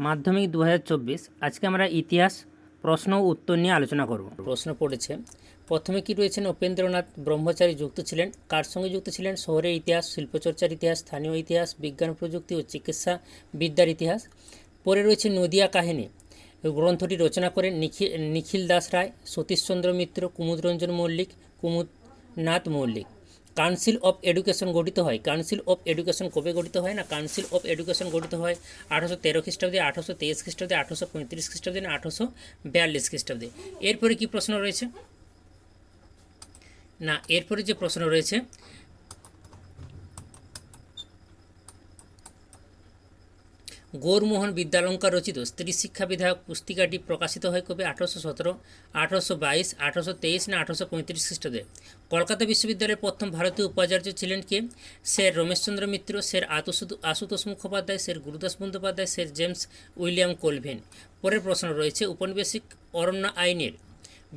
মাধ্যমিক 2024 আজকে আমরা ইতিহাস প্রশ্ন ও উত্তর নিয়ে আলোচনা করব। প্রশ্ন পড়েছে, প্রথমে কি রয়েছেন উপেন্দ্রনাথ ব্রহ্মচারী যুক্ত ছিলেন, কার সঙ্গে যুক্ত ছিলেন? শহরের ইতিহাস, শিল্পচর্চার ইতিহাস, স্থানীয় ইতিহাস, বিজ্ঞান প্রযুক্তি ও চিকিৎসা বিদ্যার ইতিহাস। পরে রয়েছে নদিয়া কাহিনী, গ্রন্থটি রচনা করেন Nikhil Das Roy, Satishchandra Mitra, Kumudranjan Mallik, Kumudnath Mallik. Council of education গঠিত হয়, কাউন্সিল অফ এডুকেশন কবে গঠিত হয়? না, কাউন্সিল অফ এডুকেশন গঠিত হয় 1813 খ্রিস্টাব্দে, 1823 খ্রিস্টাব্দে, 1835 খ্রিস্টাব্দে, 1842 খ্রিস্টাব্দে। এরপরে কি প্রশ্ন রয়েছে? না, এরপরে যে প্রশ্ন রয়েছে, গৌরমোহন বিদ্যালঙ্কার রচিত স্ত্রী শিক্ষা বিধায়ক পুস্তিকাটি প্রকাশিত হয় কবে? 1817, 1822, 1823 না 1835 খ্রিস্টাব্দে। কলকাতা বিশ্ববিদ্যালয়ের প্রথম ভারতীয় উপাচার্য ছিলেন কে? Sir Rameshchandra Mitra, sir Ashutosh Mukhopadhyay, sir Gurudas Bandyopadhyay, sir James William Colvin. পরের প্রশ্ন রয়েছে, উপনিবেশিক অরণ্য আইনের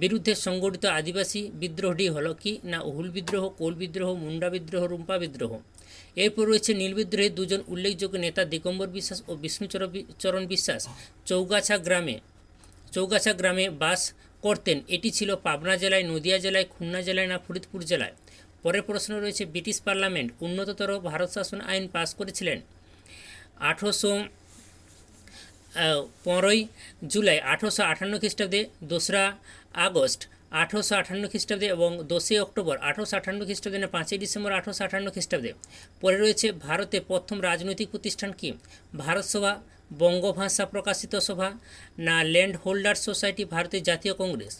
বিরুদ্ধে সংগঠিত আদিবাসী বিদ্রোহটি হলো কি? না, হুল বিদ্রোহ, কোল বিদ্রোহ, মুন্ডা বিদ্রোহ, রুম্পা বিদ্রোহ। এরপর রয়েছে নীল বিদ্রোহের দুজন উল্লেখযোগ্য নেতা দিগম্বর বিশ্বাস ও বিষ্ণুচরণ বিশ্বাস চৌগাছা গ্রামে বাস করতেন। এটি ছিল পাবনা জেলায়, নদিয়া জেলায়, খুলনা জেলায় না ফরিদপুর জেলায়? পরের প্রশ্ন রয়েছে, ব্রিটিশ পার্লামেন্ট উন্নততর ভারত শাসন আইন পাস করেছিলেন 15ই জুলাই 1858 খ্রিস্টাব্দে, 2রা আগস্ট 1858 খ্রিস্টাব্দে এবং 10ই অক্টোবর 1858 খ্রিস্টাব্দে না 5ই ডিসেম্বর 1858 খ্রিস্টাব্দে? পরে রয়েছে, ভারতে প্রথম রাজনৈতিক প্রতিষ্ঠান কি? ভারত সভা, বঙ্গভাষা প্রকাশিত সভা না ল্যান্ড হোল্ডার্স সোসাইটি, ভারতের জাতীয় কংগ্রেস?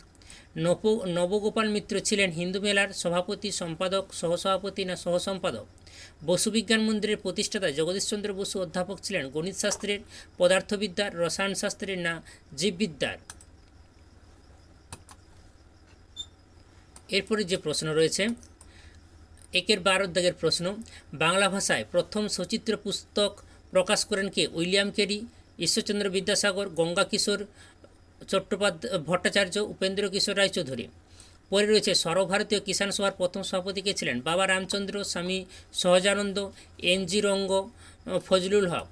নবগোপাল মিত্র ছিলেন হিন্দু মেলার সভাপতি, সম্পাদক, সহসভাপতি না সহসম্পাদক? বসু বিজ্ঞান মন্দিরের প্রতিষ্ঠাতা জগদীশচন্দ্র বসু অধ্যাপক ছিলেন গণিতশাস্ত্রের, পদার্থবিদ্যার, রসায়নশাস্ত্রের না জীববিদ্যার? এরপরে যে প্রশ্ন রয়েছে, 1-12 দাগের প্রশ্ন, বাংলা ভাষায় প্রথম সচিত্র পুস্তক প্রকাশ করেন কে? উইলিয়াম ক্যারি, ঈশ্বরচন্দ্র বিদ্যাসাগর, গঙ্গা কিশোর ভট্টাচার্য, উপেন্দ্র কিশোর রায়চৌধুরী। পরে রয়েছে, সর্বভারতীয় কিষাণ সভার প্রথম সভাপতি কে ছিলেন? বাবা রামচন্দ্র, স্বামী সহজানন্দ, এনজি রঙ্গ, ফজলুল হক।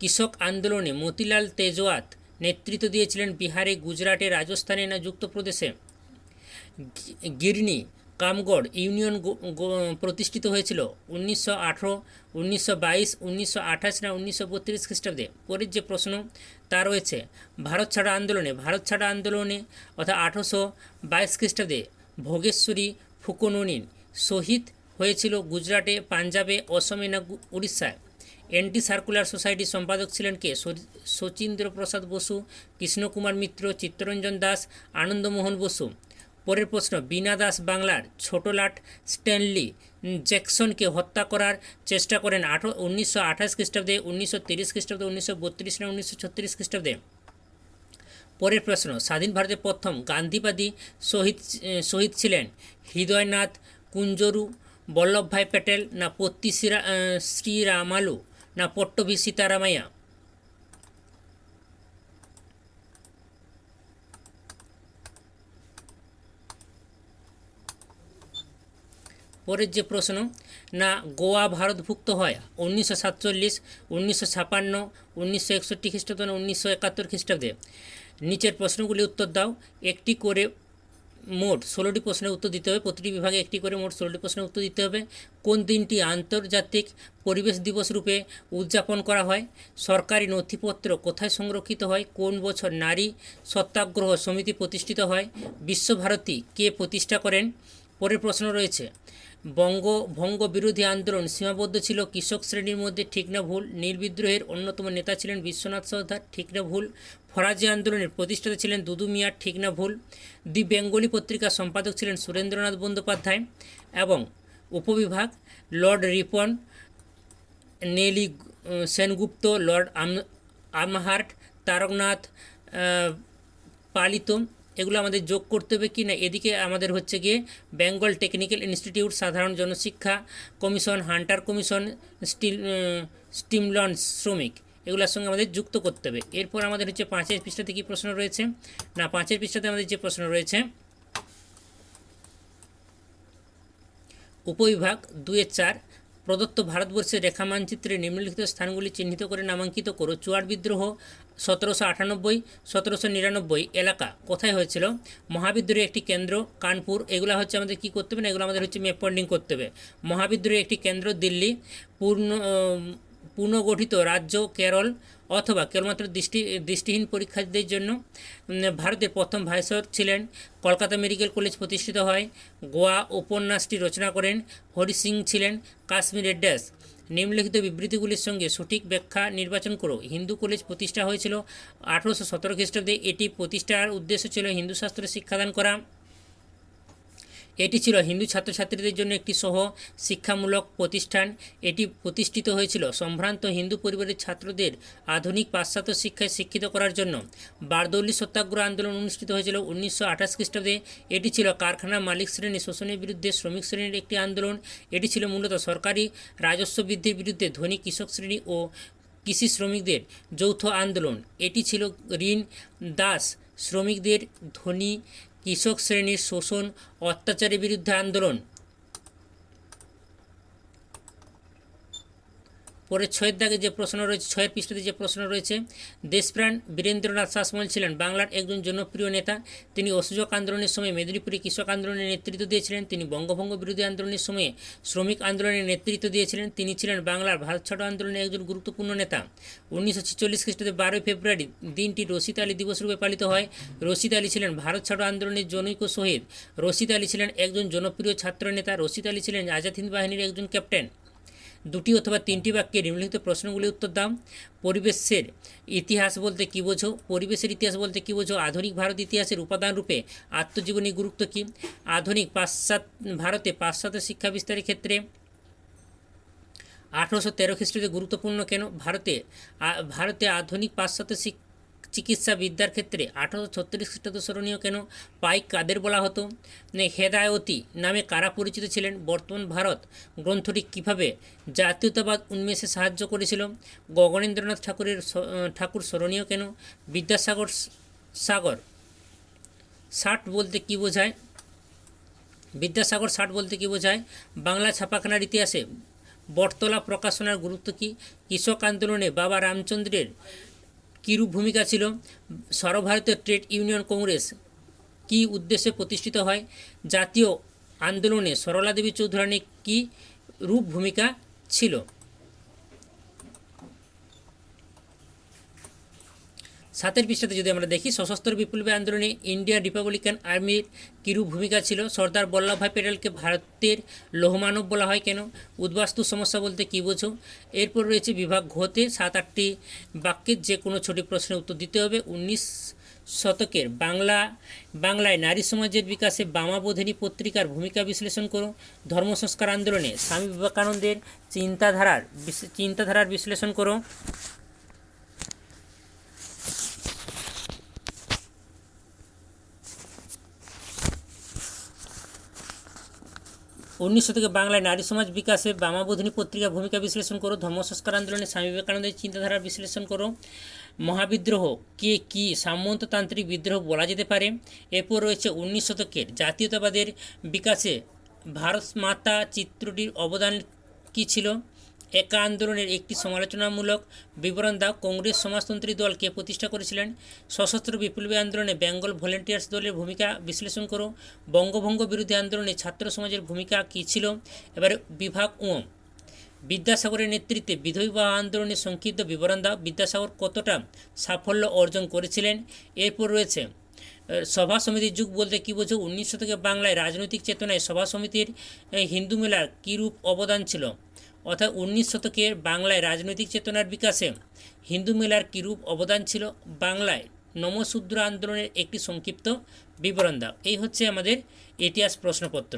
কৃষক আন্দোলনে মতিলাল তেজওয়াত নেতৃত্ব দিয়েছিলেন বিহারে, গুজরাটে, রাজস্থানে না যুক্তপ্রদেশে? গিরনি কামগড় ইউনিয়ন প্রতিষ্ঠিত হয়েছিল 1918, 1922, 1928 না 1932 খ্রিস্টাব্দে? পরের যে প্রশ্ন তা রয়েছে, ভারত ছাড়া আন্দোলনে অর্থাৎ 1822 খ্রিস্টাব্দে ভোগেশ্বরী ফুকননিন শহীদ হয়েছিল গুজরাটে, পাঞ্জাবে, অসমে না উড়িষ্যায়? অ্যান্টি সার্কুলার সোসাইটির সম্পাদক ছিলেন কে? শচীন্দ্র প্রসাদ বসু, কৃষ্ণকুমার মিত্র, চিত্তরঞ্জন দাস, আনন্দমোহন বসু। পরের প্রশ্ন, বীণা দাস বাংলার ছোটলাট স্ট্যানলি জ্যাকসনকে হত্যা করার চেষ্টা করেন 1928 খ্রিস্টাব্দে, 1930 খ্রিস্টাব্দে, 1932 না 1936 খ্রিস্টাব্দে? পরের প্রশ্ন, স্বাধীন ভারতের প্রথম গান্ধীবাদী শহীদ ছিলেন হৃদয়নাথ কুঞ্জরু, বল্লভভাই প্যাটেল না পত্তি শ্রীরামালু না পট্টভি সীতারামাইয়া? পরের যে প্রশ্ন, না গোয়া ভারতভুক্ত হয় 1947, 1956, 1961 খ্রিস্টাব্দে না 1971 খ্রিস্টাব্দে? নিচের প্রশ্নগুলি উত্তর দাও। একটি করে মোট 16টি প্রশ্নের উত্তর দিতে হবে, প্রতিটি বিভাগে একটি করে মোট 16টি প্রশ্নের উত্তর দিতে হবে। কোন দিনটি আন্তর্জাতিক পরিবেশ দিবস রূপে উদযাপন করা হয়? সরকারি নথিপত্র কোথায় সংরক্ষিত হয়? কোন বছর নারী সত্যাগ্রহ সমিতি প্রতিষ্ঠিত হয়? বিশ্বভারতী কে প্রতিষ্ঠা করেন? পরের প্রশ্ন রয়েছে, বঙ্গভঙ্গ বিরোধী আন্দোলন সীমাবদ্ধ ছিল কৃষক শ্রেণীর মধ্যে, ঠিক না ভুল? নীল বিদ্রোহের অন্যতম নেতা ছিলেন বিশ্বনাথ সর্দার, ঠিক না ভুল? ফরাজি আন্দোলনের প্রতিষ্ঠাতা ছিলেন দুদু মিয়া, ঠিক না ভুল? দি বেঙ্গলি পত্রিকার সম্পাদক ছিলেন সুরেন্দ্রনাথ বন্দ্যোপাধ্যায় এবং উপবিভাগ লর্ড রিপন, নেলি সেনগুপ্ত, লর্ড আমহার্ট, তারকনাথ পালিত। এগুলো আমাদের যোগ করতে হবে কি না? এদিকে আমাদের হচ্ছে গিয়ে বেঙ্গল টেকনিক্যাল ইনস্টিটিউট, সাধারণ জনশিক্ষা কমিশন, হান্টার কমিশন, স্টিমলন শ্রমিক, এগুলোর সঙ্গে আমাদের যুক্ত করতে হবে। এরপর আমাদের হচ্ছে 5-এর পৃষ্ঠাতে কী প্রশ্ন রয়েছে? না, 5-এর পৃষ্ঠাতে আমাদের যে প্রশ্ন রয়েছে, উপবিভাগ 2-4 প্রদত্ত ভারতবর্ষের রেখা মানচিত্রে নিম্নলিখিত স্থানগুলি চিহ্নিত করে নামাঙ্কিত করো। চুয়াড় বিদ্রোহ 1798, 1799 এলাকা কোথায় হয়েছিল? মহাবিদ্রোহের একটি কেন্দ্র কানপুর। এগুলো হচ্ছে আমাদের কী করতে হবে না, এগুলো আমাদের হচ্ছে ম্যাপ পয়েন্টিং করতে হবে। মহাবিদ্রোহের একটি কেন্দ্র দিল্লি। পুনর্গঠিত রাজ্য কেরল, অথবা কেবলমাত্র দৃষ্টিহীন পরীক্ষার্থীদের জন্য ভারতের প্রথম ভাইসরয় ছিলেন। কলকাতা মেডিকেল কলেজ প্রতিষ্ঠিত হয়। গোয়া উপন্যাসটি রচনা করেন হরি সিং ছিলেন। কাশ্মীরের ড্যাশ। নিম্নলিখিত বিবৃতিগুলির সঙ্গে সঠিক ব্যাখ্যা নির্বাচন করো। হিন্দু কলেজ প্রতিষ্ঠা হয়েছিল 1817 খ্রিস্টাব্দে। এটি প্রতিষ্ঠার উদ্দেশ্য ছিল হিন্দু শাস্ত্রে শিক্ষাদান করা। এটি ছিল হিন্দু ছাত্রছাত্রীদের জন্য একটি সহ শিক্ষামূলক প্রতিষ্ঠান। এটি প্রতিষ্ঠিত হয়েছিল সম্ভ্রান্ত হিন্দু পরিবারের ছাত্রদের আধুনিক পাশ্চাত্য শিক্ষায় শিক্ষিত করার জন্য। বারদৌলি সত্যাগ্রহ আন্দোলন অনুষ্ঠিত হয়েছিল 1928 খ্রিস্টাব্দে। এটি ছিল কারখানা মালিক শ্রেণী শোষণের বিরুদ্ধে শ্রমিক শ্রেণীর একটি আন্দোলন। এটি ছিল মূলত সরকারি রাজস্ব বৃদ্ধির বিরুদ্ধে ধনী কৃষক শ্রেণী ও কৃষি শ্রমিকদের যৌথ আন্দোলন। এটি ছিল ঋণ দাস শ্রমিকদের ধনী কৃষক শ্রেণীর শোষণ অত্যাচারের বিরুদ্ধে আন্দোলন। পরে 6 দাগে যে প্রশ্ন রয়েছে, 6 পৃষ্ঠাতে যে প্রশ্ন রয়েছে, দেশপ্রাণ বীরেন্দ্রনাথ শাসমল ছিলেন বাংলার একজন জনপ্রিয় নেতা। তিনি অসহযোগ আন্দোলনের সময় মেদিনীপুরে কৃষক আন্দোলনের নেতৃত্ব দিয়েছিলেন। তিনি বঙ্গভঙ্গ বিরোধী আন্দোলনের সময়ে শ্রমিক আন্দোলনের নেতৃত্ব দিয়েছিলেন। তিনি ছিলেন বাংলার ভারত ছাড়ো আন্দোলনের একজন গুরুত্বপূর্ণ নেতা। 1946 খ্রিস্টাব্দে 12 ফেব্রুয়ারি দিনটি রশিদ আলী দিবস রূপে পালিত হয়। রশিদ আলী ছিলেন ভারত ছাড়ো আন্দোলনের জনৈক শহীদ। রশিদ আলী ছিলেন একজন জনপ্রিয় ছাত্র নেতা। রশিদ আলী ছিলেন আজাদ হিন্দ বাহিনীর একজন ক্যাপ্টেন। 2টি অথবা 3টি বাক্যে নিম্নলিখিত প্রশ্নগুলির উত্তর দাও। পরিবেশের ইতিহাস বলতে কী বোঝো? পরিবেশের ইতিহাস বলতে কী বোঝো? আধুনিক ভারত ইতিহাসের উপাদান রূপে আত্মজীবনী গুরুত্ব কী? আধুনিক ভারতে পাশ্চাত্য শিক্ষা বিস্তারের ক্ষেত্রে 1813 খ্রিস্টাব্দে গুরুত্বপূর্ণ কেন? ভারতে আধুনিক পাশ্চাত্য চিকিৎসা বিদ্যার ক্ষেত্রে 1836 খ্রিস্টাব্দ স্মরণীয় কেন? পাইক কাদের বলা হতো? হেদায়তী নামে কারা পরিচিত ছিলেন? বর্তমান ভারত গ্রন্থটি কীভাবে জাতীয়তাবাদ উন্মেষে সাহায্য করেছিল? গগনেন্দ্রনাথ ঠাকুর স্মরণীয় কেন? বিদ্যাসাগর ষাট বলতে কী বোঝায়? বিদ্যাসাগর ষাট বলতে কী বোঝায়? বাংলা ছাপাখানার ইতিহাসে বটতলা প্রকাশনার গুরুত্ব কী? কৃষক আন্দোলনে বাবা রামচন্দ্রের কিরূপ ভূমিকা ছিল? সর্বভারতীয় ট্রেড ইউনিয়ন কংগ্রেস কী উদ্দেশ্যে প্রতিষ্ঠিত হয়? জাতীয় আন্দোলনে সরলা দেবী চৌধুরানীর কী রূপ ভূমিকা ছিল? 7 পৃষ্ঠাতে যদি আমরা দেখি, সশস্ত্র বিপ্লবী আন্দোলনে ইন্ডিয়ান রিপাবলিকান আর্মির কিরূপ ভূমিকা ছিল? সর্দার বল্লভভাই প্যাটেলকে ভারতের লৌহমানব বলা হয় কেন? উদ্বাস্তু সমস্যা বলতে কী বোঝো? এরপর রয়েছে বিভাগ ঘতে 7-8টি বাক্যের যে কোনো ছোটি প্রশ্নের উত্তর দিতে হবে। 19 শতকের বাংলায় নারী সমাজের বিকাশে বামাবোধিনী পত্রিকার ভূমিকা বিশ্লেষণ করো। ধর্ম সংস্কার আন্দোলনে স্বামী বিবেকানন্দের চিন্তাধারার বিশ্লেষণ করো। 19 শতকে বাংলায় নারী সমাজ বিকাশে বামাবোধিনী পত্রিকার ভূমিকা বিশ্লেষণ করো। ধর্ম সংস্কার আন্দোলনে স্বামী বিবেকানন্দের চিন্তাধারার বিশ্লেষণ করো। মহাবিদ্রোহ কে কি সামন্ততান্ত্রিক বিদ্রোহ বলা যেতে পারে? এরপর রয়েছে 19 শতকের জাতীয়তাবাদের বিকাশে ভারত মাতা চিত্রটির অবদান কী ছিল? একা আন্দোলনের একটি সমালোচনামূলক বিবরণ দাও। কংগ্রেস সমাজতন্ত্রী দল কে প্রতিষ্ঠা করেছিলেন? সশস্ত্র বিপ্লবী আন্দোলনে বেঙ্গল ভলেন্টিয়ার্স দলের ভূমিকা বিশ্লেষণ করো। বঙ্গভঙ্গ বিরোধী আন্দোলনে ছাত্র সমাজের ভূমিকা কী ছিল? এবারে বিভাগ ও বিদ্যাসাগরের নেতৃত্বে বিধবা আন্দোলনের সংক্ষিপ্ত বিবরণ দাও। বিদ্যাসাগর কতটা সাফল্য অর্জন করেছিলেন? এরপর রয়েছে সভা সমিতির যুগ বলতে কী বোঝো? 19 শতকে বাংলায় রাজনৈতিক চেতনায় সভা সমিতির হিন্দু মেলার কীরূপ অবদান ছিল? অর্থাৎ 19 শতকের বাংলায় রাজনৈতিক চেতনার বিকাশে হিন্দু মেলার কীরূপ অবদান ছিল? বাংলায় নমশূদ্র আন্দোলনের একটি সংক্ষিপ্ত বিবরণ দাও। এই হচ্ছে আমাদের ইতিহাস প্রশ্নপত্র।